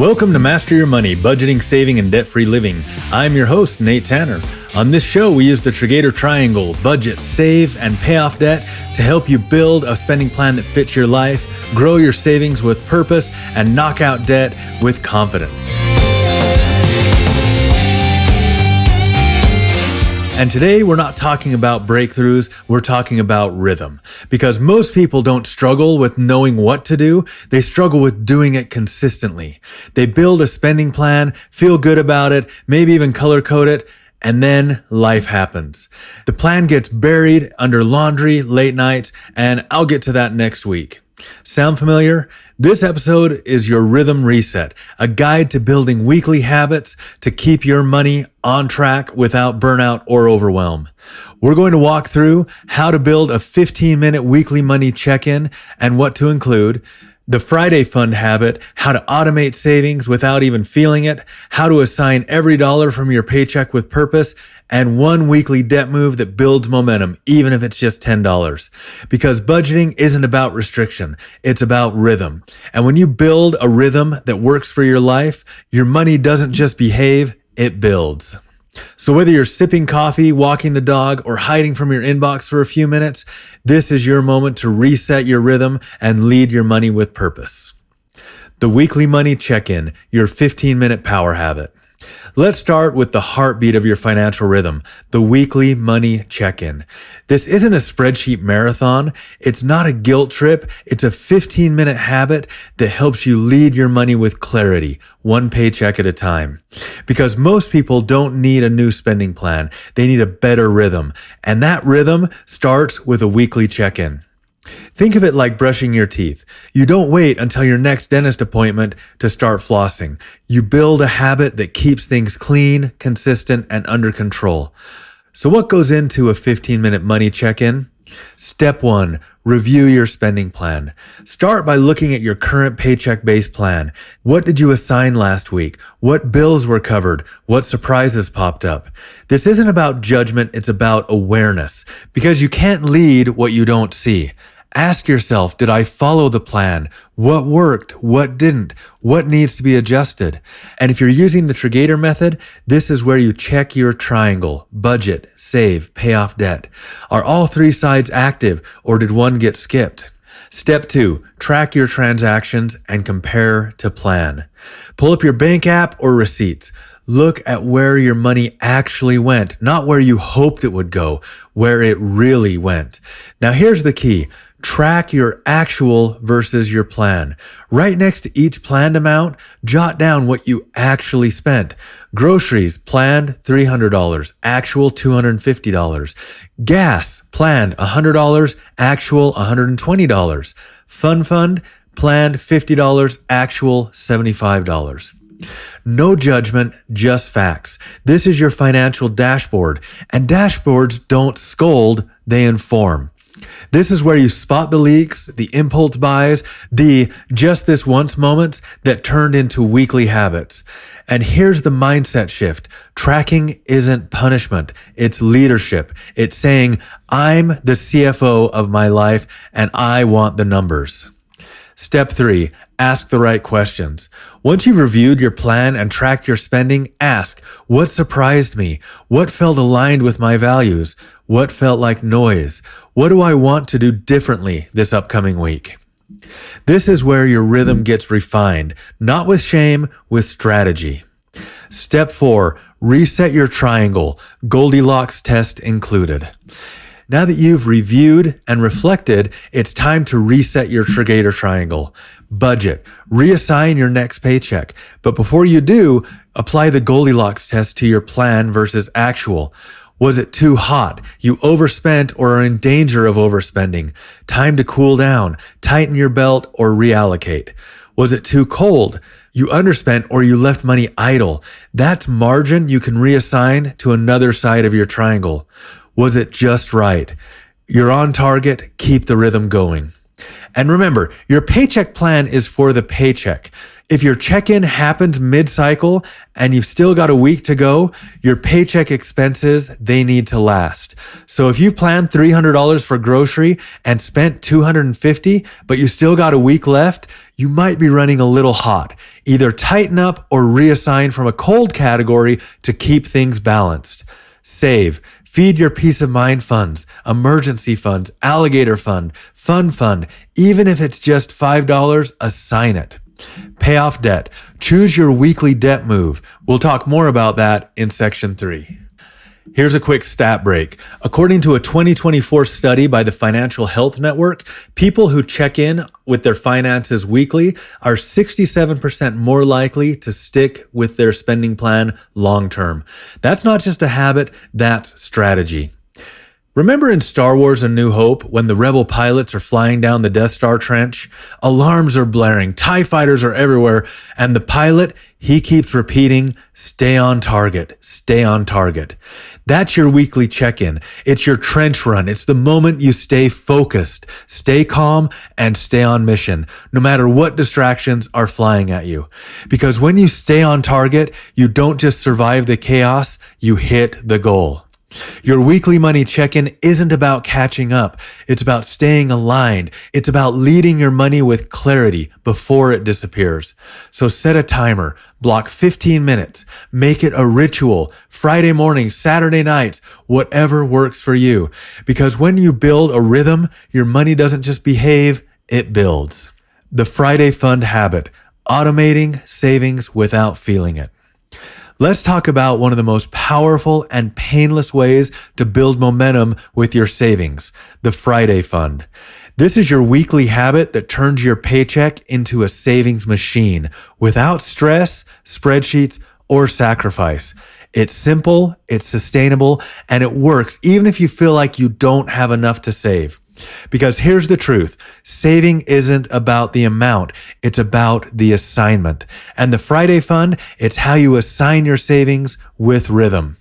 Welcome to Master Your Money, Budgeting, Saving, and Debt-Free Living. I'm your host, Nate Tanner. On this show, we use the Triggator triangle, budget, save, and pay off debt to help you build a spending plan that fits your life, grow your savings with purpose, and knock out debt with confidence. And today, we're not talking about breakthroughs, we're talking about rhythm. Because most people don't struggle with knowing what to do, they struggle with doing it consistently. They build a spending plan, feel good about it, maybe even color code it, and then life happens. The plan gets buried under laundry, late nights, and I'll get to that next week. Sound familiar? This episode is your Rhythm Reset, a guide to building weekly habits to keep your money on track without burnout or overwhelm. We're going to walk through how to build a 15-minute weekly money check-in and what to include, the Friday fund habit, how to automate savings without even feeling it, how to assign every dollar from your paycheck with purpose, and one weekly debt move that builds momentum, even if it's just $10. Because budgeting isn't about restriction, it's about rhythm. And when you build a rhythm that works for your life, your money doesn't just behave, it builds. So whether you're sipping coffee, walking the dog, or hiding from your inbox for a few minutes, this is your moment to reset your rhythm and lead your money with purpose. The weekly money check-in, your 15-minute power habit. Let's start with the heartbeat of your financial rhythm, the weekly money check-in. This isn't a spreadsheet marathon. It's not a guilt trip. It's a 15-minute habit that helps you lead your money with clarity, one paycheck at a time. Because most people don't need a new spending plan. They need a better rhythm. And that rhythm starts with a weekly check-in. Think of it like brushing your teeth. You don't wait until your next dentist appointment to start flossing. You build a habit that keeps things clean, consistent, and under control. So what goes into a 15-minute money check-in? Step 1, review your spending plan. Start by looking at your current paycheck-based plan. What did you assign last week? What bills were covered? What surprises popped up? This isn't about judgment, it's about awareness. Because you can't lead what you don't see. Ask yourself, did I follow the plan? What worked? What didn't? What needs to be adjusted? And if you're using the Triggator method, this is where you check your triangle: budget, save, pay off debt. Are all three sides active, or did one get skipped? Step 2, track your transactions and compare to plan. Pull up your bank app or receipts. Look at where your money actually went, not where you hoped it would go, where it really went. Now here's the key. Track your actual versus your plan. Right next to each planned amount, jot down what you actually spent. Groceries, planned $300, actual $250. Gas, planned $100, actual $120. Fund, planned $50, actual $75. No judgment, just facts. This is your financial dashboard, and dashboards don't scold, they inform. This is where you spot the leaks, the impulse buys, the just this once moments that turned into weekly habits. And here's the mindset shift. Tracking isn't punishment. It's leadership. It's saying, I'm the CFO of my life and I want the numbers. Step 3, ask the right questions. Once you've reviewed your plan and tracked your spending, ask, what surprised me? What felt aligned with my values? What felt like noise? What do I want to do differently this upcoming week? This is where your rhythm gets refined, not with shame, with strategy. Step 4, reset your triangle, Goldilocks test included. Now that you've reviewed and reflected, it's time to reset your Triggator triangle. Budget. Reassign your next paycheck. But before you do, apply the Goldilocks test to your plan versus actual. Was it too hot? You overspent or are in danger of overspending. Time to cool down, tighten your belt, or reallocate. Was it too cold? You underspent or you left money idle. That's margin you can reassign to another side of your triangle. Was it just right? You're on target, keep the rhythm going. And remember, your paycheck plan is for the paycheck. If your check-in happens mid-cycle and you've still got a week to go, your paycheck expenses, they need to last. So if you plan $300 for grocery and spent $250, but you still got a week left, you might be running a little hot. Either tighten up or reassign from a cold category to keep things balanced. Save. Feed your peace of mind funds, emergency funds, alligator fund, fund. Even if it's just $5, assign it. Pay off debt. Choose your weekly debt move. We'll talk more about that in section 3. Here's a quick stat break. According to a 2024 study by the Financial Health Network, people who check in with their finances weekly are 67% more likely to stick with their spending plan long term. That's not just a habit, that's strategy. Remember in Star Wars: A New Hope, when the rebel pilots are flying down the Death Star trench? Alarms are blaring, TIE fighters are everywhere, and the pilot, he keeps repeating, stay on target, stay on target. That's your weekly check-in. It's your trench run. It's the moment you stay focused, stay calm, and stay on mission, no matter what distractions are flying at you. Because when you stay on target, you don't just survive the chaos, you hit the goal. Your weekly money check-in isn't about catching up. It's about staying aligned. It's about leading your money with clarity before it disappears. So set a timer, block 15 minutes, make it a ritual, Friday mornings, Saturday nights, whatever works for you. Because when you build a rhythm, your money doesn't just behave, it builds. The Friday Fund habit, automating savings without feeling it. Let's talk about one of the most powerful and painless ways to build momentum with your savings, the Friday Fund. This is your weekly habit that turns your paycheck into a savings machine without stress, spreadsheets, or sacrifice. It's simple, it's sustainable, and it works even if you feel like you don't have enough to save. Because here's the truth, saving isn't about the amount, it's about the assignment. And the Friday Fund, it's how you assign your savings with rhythm.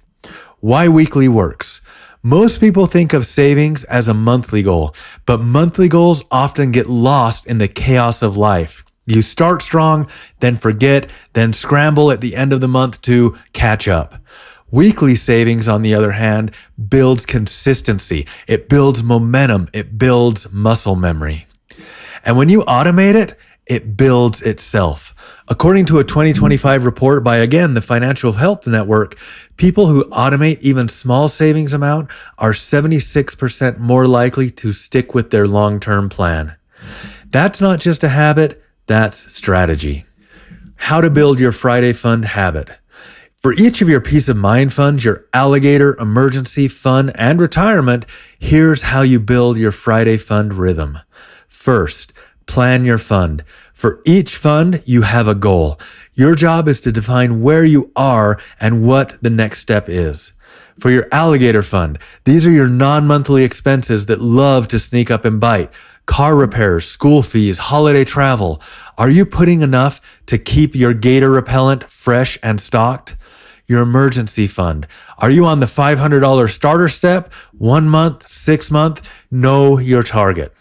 Why weekly works? Most people think of savings as a monthly goal, but monthly goals often get lost in the chaos of life. You start strong, then forget, then scramble at the end of the month to catch up. Weekly savings, on the other hand, builds consistency. It builds momentum. It builds muscle memory. And when you automate it, it builds itself. According to a 2025 report by, again, the Financial Health Network, people who automate even small savings amount are 76% more likely to stick with their long-term plan. That's not just a habit, that's strategy. How to build your Friday Fund habit. For each of your peace of mind funds, your alligator, emergency, fund, and retirement, here's how you build your Friday Fund rhythm. First, plan your fund. For each fund, you have a goal. Your job is to define where you are and what the next step is. For your alligator fund, these are your non-monthly expenses that love to sneak up and bite. Car repairs, school fees, holiday travel. Are you putting enough to keep your gator repellent fresh and stocked? Your emergency fund. Are you on the $500 starter step? 1 month, 6 month? Know your target.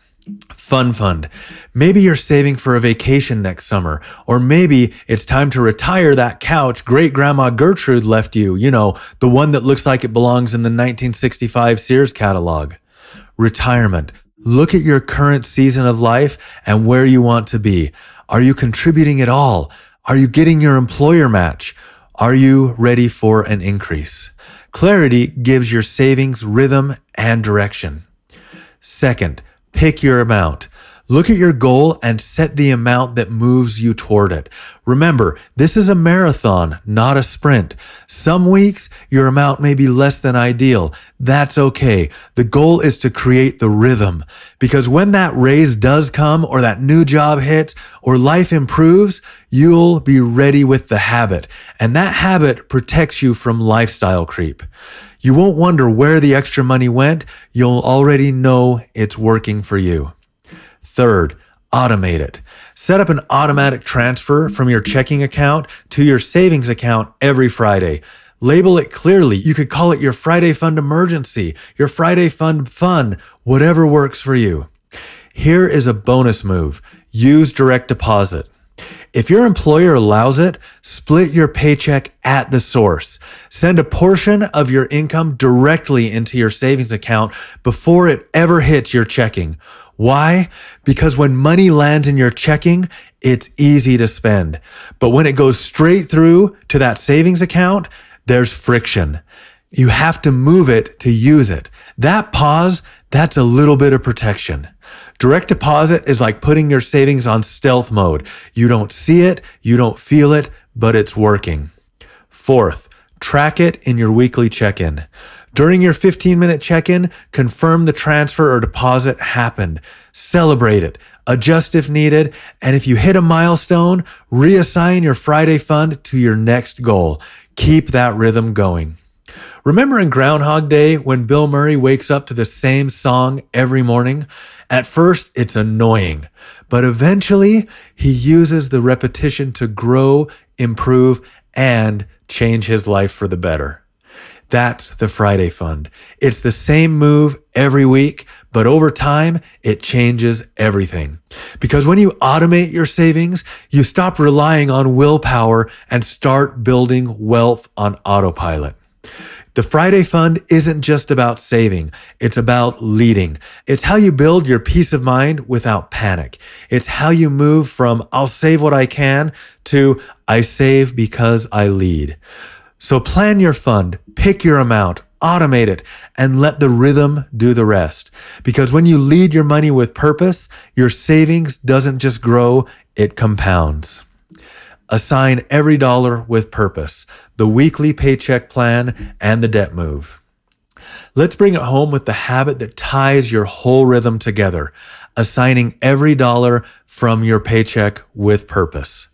Fund. Maybe you're saving for a vacation next summer, or maybe it's time to retire that couch great grandma Gertrude left you, the one that looks like it belongs in the 1965 Sears catalog. Retirement. Look at your current season of life and where you want to be. Are you contributing at all? Are you getting your employer match? Are you ready for an increase? Clarity gives your savings rhythm and direction. Second, pick your amount. Look at your goal and set the amount that moves you toward it. Remember, this is a marathon, not a sprint. Some weeks, your amount may be less than ideal. That's okay. The goal is to create the rhythm. Because when that raise does come, or that new job hits, or life improves, you'll be ready with the habit. And that habit protects you from lifestyle creep. You won't wonder where the extra money went. You'll already know it's working for you. Third, automate it. Set up an automatic transfer from your checking account to your savings account every Friday. Label it clearly. You could call it your Friday Fund Emergency, your Friday Fund Fund, whatever works for you. Here is a bonus move. Use direct deposit. If your employer allows it, split your paycheck at the source. Send a portion of your income directly into your savings account before it ever hits your checking. Why? Because when money lands in your checking, it's easy to spend. But when it goes straight through to that savings account, there's friction. You have to move it to use it. That pause, that's a little bit of protection. Direct deposit is like putting your savings on stealth mode. You don't see it, you don't feel it, but it's working. Fourth, track it in your weekly check-in. During your 15-minute check-in, confirm the transfer or deposit happened. Celebrate it, adjust if needed, and if you hit a milestone, reassign your Friday fund to your next goal. Keep that rhythm going. Remember in Groundhog Day when Bill Murray wakes up to the same song every morning? At first, it's annoying, but eventually he uses the repetition to grow, improve, and change his life for the better. That's the Friday Fund. It's the same move every week, but over time, it changes everything. Because when you automate your savings, you stop relying on willpower and start building wealth on autopilot. The Friday Fund isn't just about saving. It's about leading. It's how you build your peace of mind without panic. It's how you move from I'll save what I can to I save because I lead. So plan your fund, pick your amount, automate it, and let the rhythm do the rest. Because when you lead your money with purpose, your savings doesn't just grow, it compounds. Assign every dollar with purpose, the weekly paycheck plan, and the debt move. Let's bring it home with the habit that ties your whole rhythm together, assigning every dollar from your paycheck with purpose.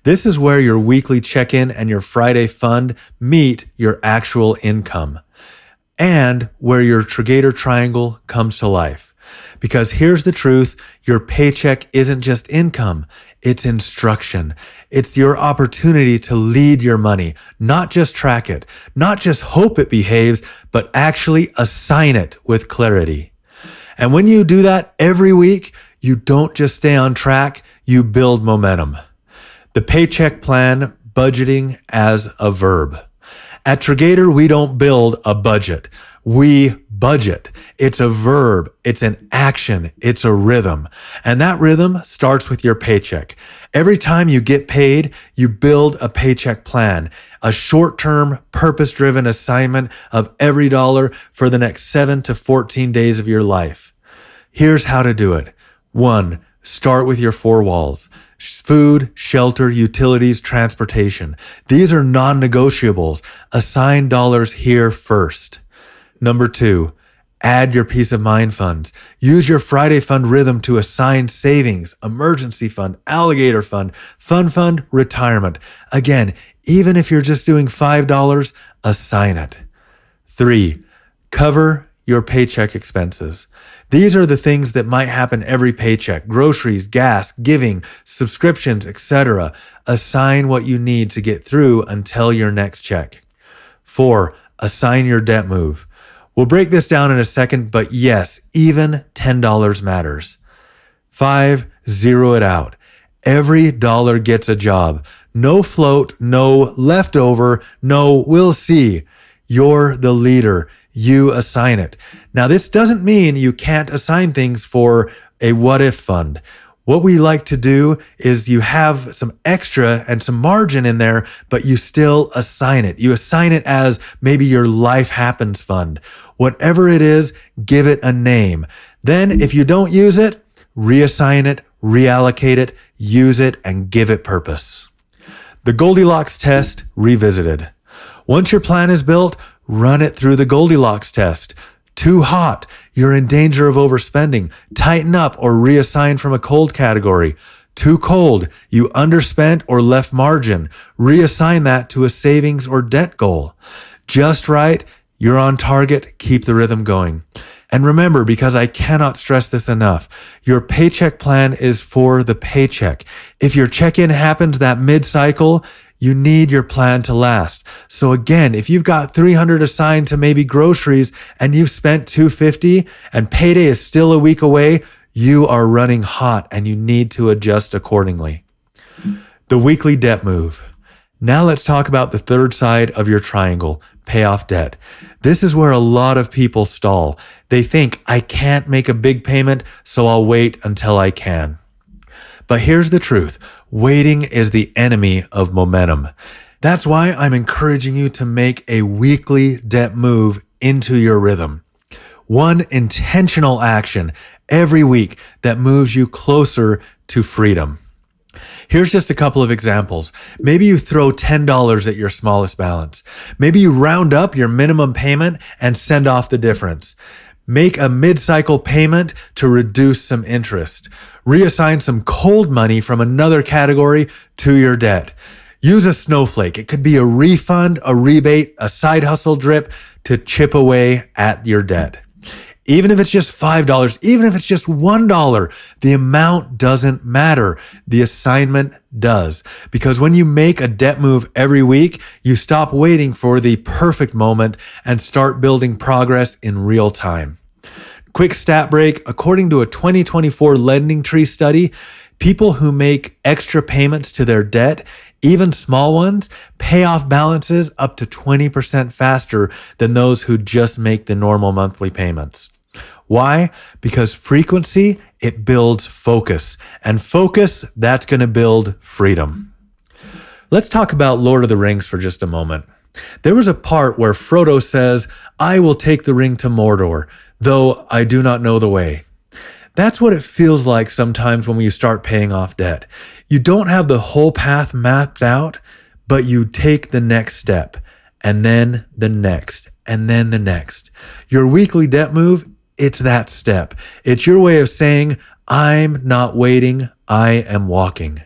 This is where your weekly check-in and your Friday fund meet your actual income, and where your Triggator triangle comes to life. Because here's the truth, your paycheck isn't just income, it's instruction. It's your opportunity to lead your money, not just track it, not just hope it behaves, but actually assign it with clarity. And when you do that every week, you don't just stay on track, you build momentum. The paycheck plan, budgeting as a verb. At Triggator, we don't build a budget. We budget. It's a verb. It's an action. It's a rhythm. And that rhythm starts with your paycheck. Every time you get paid, you build a paycheck plan, a short-term, purpose-driven assignment of every dollar for the next 7 to 14 days of your life. Here's how to do it. 1, start with your 4 walls. Food, shelter, utilities, transportation. These are non-negotiables. Assign dollars here first. Number 2, add your peace of mind funds. Use your Friday fund rhythm to assign savings, emergency fund, alligator fund, fund, retirement. Again, even if you're just doing $5, assign it. 3, cover your paycheck expenses. These are the things that might happen every paycheck: groceries, gas, giving, subscriptions, etc. Assign what you need to get through until your next check. 4, assign your debt move. We'll break this down in a second, but yes, even $10 matters. 5, zero it out. Every dollar gets a job. No float, no leftover, no we'll see. You're the leader. You assign it. Now, this doesn't mean you can't assign things for a what-if fund. What we like to do is you have some extra and some margin in there, but you still assign it. You assign it as maybe your life happens fund. Whatever it is, give it a name. Then if you don't use it, reassign it, reallocate it, use it, and give it purpose. The Goldilocks test revisited. Once your plan is built, run it through the Goldilocks test. Too hot, you're in danger of overspending. Tighten up or reassign from a cold category. Too cold, you underspent or left margin. Reassign that to a savings or debt goal. Just right, you're on target, keep the rhythm going. And remember, because I cannot stress this enough, your paycheck plan is for the paycheck. If your check-in happens that mid-cycle, you need your plan to last. So again, if you've got $300 assigned to maybe groceries and you've spent $250 and payday is still a week away, you are running hot and you need to adjust accordingly. The weekly debt move. Now let's talk about the third side of your triangle, pay off debt. This is where a lot of people stall. They think, I can't make a big payment, so I'll wait until I can. But here's the truth. Waiting is the enemy of momentum. That's why I'm encouraging you to make a weekly debt move into your rhythm. One intentional action every week that moves you closer to freedom. Here's just a couple of examples. Maybe you throw $10 at your smallest balance. Maybe you round up your minimum payment and send off the difference. Make a mid-cycle payment to reduce some interest. Reassign some cold money from another category to your debt. Use a snowflake. It could be a refund, a rebate, a side hustle drip to chip away at your debt. Even if it's just $5, even if it's just $1, the amount doesn't matter. The assignment does. Because when you make a debt move every week, you stop waiting for the perfect moment and start building progress in real time. Quick stat break. According to a 2024 Lending Tree study, people who make extra payments to their debt, even small ones, pay off balances up to 20% faster than those who just make the normal monthly payments. Why? Because frequency, it builds focus. And focus, that's going to build freedom. Let's talk about Lord of the Rings for just a moment. There was a part where Frodo says, I will take the ring to Mordor, though I do not know the way. That's what it feels like sometimes when you start paying off debt. You don't have the whole path mapped out, but you take the next step, and then the next, and then the next. Your weekly debt move, it's that step. It's your way of saying, I'm not waiting, I am walking.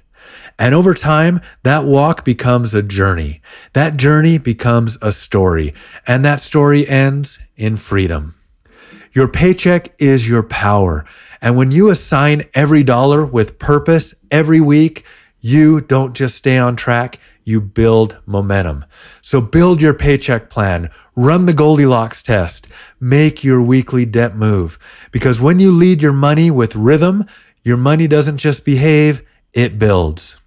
And over time, that walk becomes a journey. That journey becomes a story. And that story ends in freedom. Your paycheck is your power. And when you assign every dollar with purpose every week, you don't just stay on track, you build momentum. So build your paycheck plan, run the Goldilocks test, make your weekly debt move. Because when you lead your money with rhythm, your money doesn't just behave, it builds.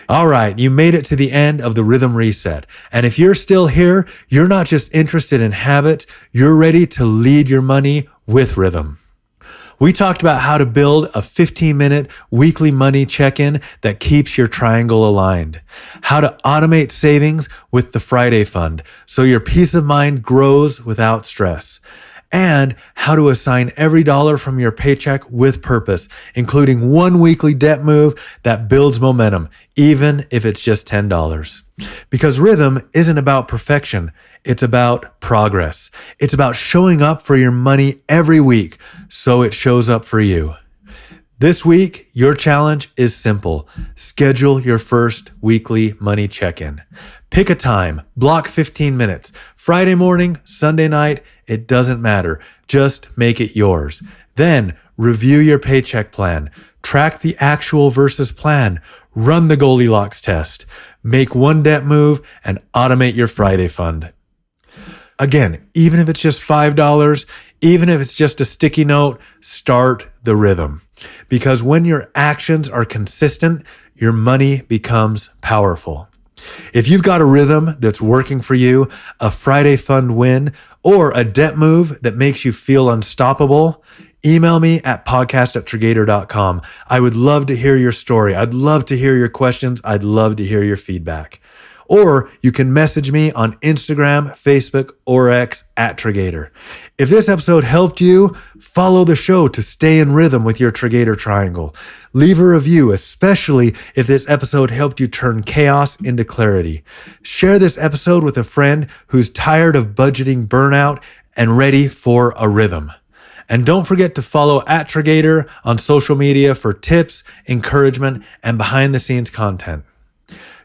All right, you made it to the end of the Rhythm Reset. And if you're still here, you're not just interested in habits, you're ready to lead your money with rhythm. We talked about how to build a 15-minute weekly money check-in that keeps your triangle aligned, how to automate savings with the Friday Fund so your peace of mind grows without stress, and how to assign every dollar from your paycheck with purpose, including one weekly debt move that builds momentum, even if it's just $10. Because rhythm isn't about perfection. It's about progress. It's about showing up for your money every week so it shows up for you. This week, your challenge is simple. Schedule your first weekly money check-in. Pick a time, block 15 minutes, Friday morning, Sunday night, it doesn't matter. Just make it yours. Then review your paycheck plan, track the actual versus plan, run the Goldilocks test, make one debt move, and automate your Friday Fund. Again, even if it's just $5, even if it's just a sticky note, start the rhythm. Because when your actions are consistent, your money becomes powerful. If you've got a rhythm that's working for you, a Friday Fund win, or a debt move that makes you feel unstoppable, email me at podcast@Triggator.com. I would love to hear your story. I'd love to hear your questions. I'd love to hear your feedback. Or you can message me on Instagram, Facebook, or X @Triggator. If this episode helped you, follow the show to stay in rhythm with your Triggator triangle. Leave a review, especially if this episode helped you turn chaos into clarity. Share this episode with a friend who's tired of budgeting burnout and ready for a rhythm. And don't forget to follow @Triggator on social media for tips, encouragement, and behind-the-scenes content.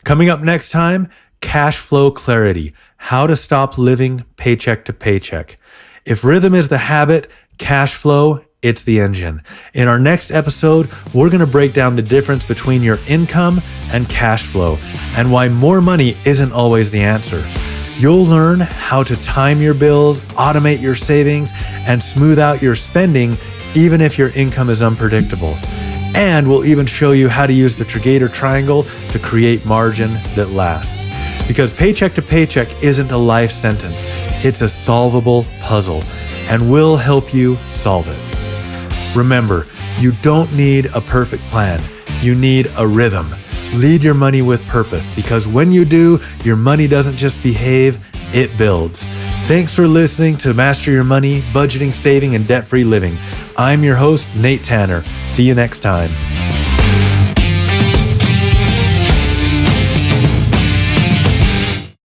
Coming up next time, cash flow clarity, how to stop living paycheck to paycheck. If rhythm is the habit, cash flow, it's the engine. In our next episode, we're going to break down the difference between your income and cash flow and why more money isn't always the answer. You'll learn how to time your bills, automate your savings, and smooth out your spending, even if your income is unpredictable. And we'll even show you how to use the Triggator triangle to create margin that lasts. Because paycheck to paycheck isn't a life sentence, it's a solvable puzzle, and we'll help you solve it. Remember, you don't need a perfect plan, you need a rhythm. Lead your money with purpose, because when you do, your money doesn't just behave, it builds. Thanks for listening to Master Your Money, Budgeting, Saving, and Debt-Free Living. I'm your host, Nate Tanner. See you next time.